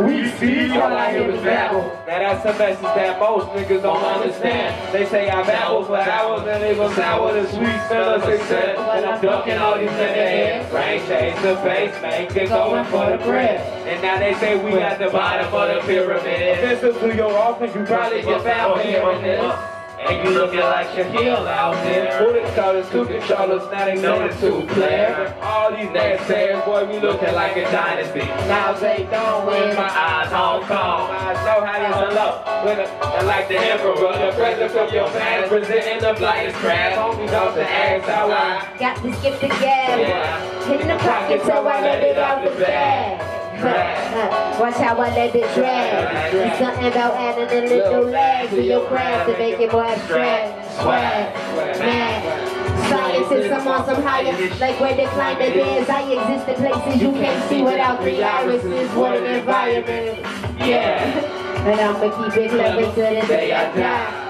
weak seeds, all I hear is babble. Now that's a message that most niggas don't understand. They say I babble for hours and they gon' sour the sweet smell of success. And I'm ducking all these in the head. Rain change the base, make it going for the bread. And now they say we at the bottom of the pyramid. Offensive to your offense, you probably get found hearing this. And you looking like Shaquille out there. Bullet cutters, two controllers, now they know the two-player. All these naysayers, boy, we looking like a dynasty. Now they don't win, my eyes on call. I know how this low. And like the emperor, the presence of your past, presenting the flyest craft. Homies off the ass, how I
Got this gift to gab. Hit in the pocket so I let it out the bag. Watch how I let it drag. It's something about adding a little lag to your craft to make it more abstract. Swag, mad. Scientists, I'm on some higher, like where the climate is. I exist in places you can't see without the irises. What an environment. Yeah. And I'ma keep it clever till the day I die.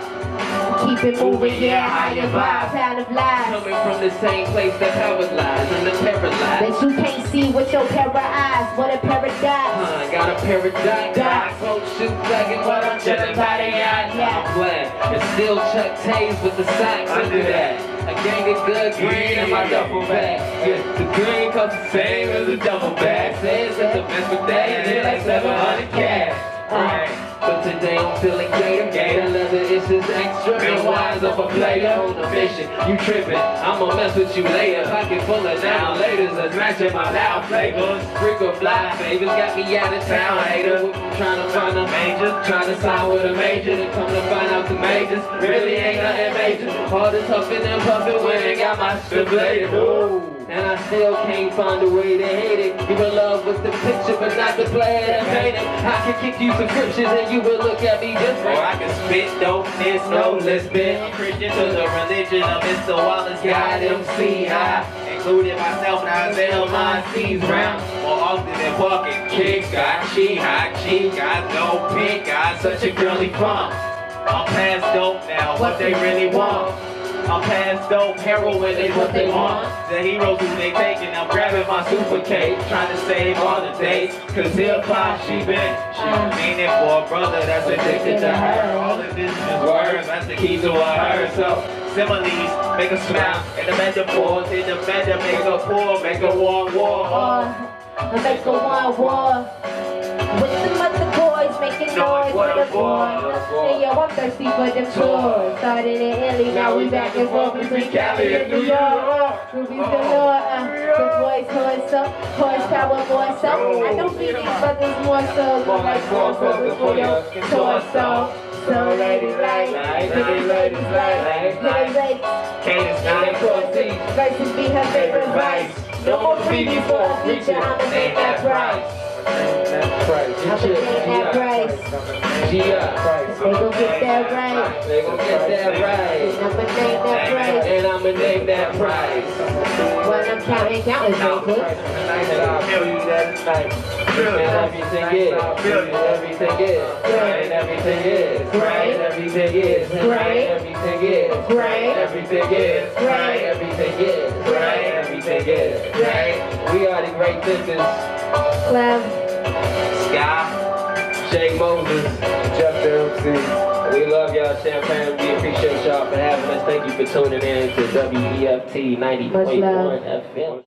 Keep it moving, yeah, I am by pound of lies.
Coming from the same place that power lies and the paralyzed.
That you can't see with your pair of eyes. What a paradise.
Got a paradigm. Cold shoes dragging while I'm chilling by the yacht. I'm glad. And still Chuck Tays with the socks under that. A gang of good green in my duffel bag. Yeah, the green costs the same as a duffel bag. Says that the best for days is like 700 cash. Right. But today I'm feeling greater. The leather is just extra. The wise of a player on a mission. You tripping? I'ma mess with you later. Pocket full of now laters. That's matching my loud flavors. Freak of fly favors got me out of town. Hater. Trying to find a major. Trying to sign with a major. Then come to find out the majors really ain't nothing major. Hard as huffing and puffing when I got my stability. And I still can't find a way to hate it. You in love with the picture, but not the player that painted. I can kick you subscriptions and you will look at me different. Or I can spit dopeness, no lisbon. I'm Christian to the religion of Mr. Wallace, God MC. I included myself now as my seeds round. More often than walking kicks, got she hot, she got no pink, got such a girly funk. I'm past dope now, what they really want. I'm past dope, heroin is what they want. The heroes who they taking, I'm grabbing my super cape, trying to save all the dates. Cause hip-hop, she been meaning for a brother that's addicted to her. All of this is words, that's the key to her. So similes make a smile, and the metaphors in the meta make a poor, make a war.
Make a war. With some other boys making noise with a boy. And yo, I'm thirsty for them tours. Started in Italy, now we back and forth between Cali and New York. Ruby's galore, the boys horsepower more so. I don't beat these brothers more so, but like more so before your torso. So ladies like, ladies
Cadence 914.
versus be her favorite vice. No more freebies for a future, I'ma make that price. I'ma name that price. They gon' get that right.
They gon' get that right.
And I'ma name that price.
And I'ma name that price.
When I'm counting very quick.
Everything is, everything is,
Great.
everything is,
Great.
everything is,
Great.
everything is,
Great.
everything is,
Great.
everything is, everything is.
Great.
We are the Gr8 Thinkaz.
Clem.
Sky.
Jay Moses,
Jeff the MC.
we love y'all, Champagne. We appreciate y'all for having us. Thank you for tuning in to WEFT 90.1 FM.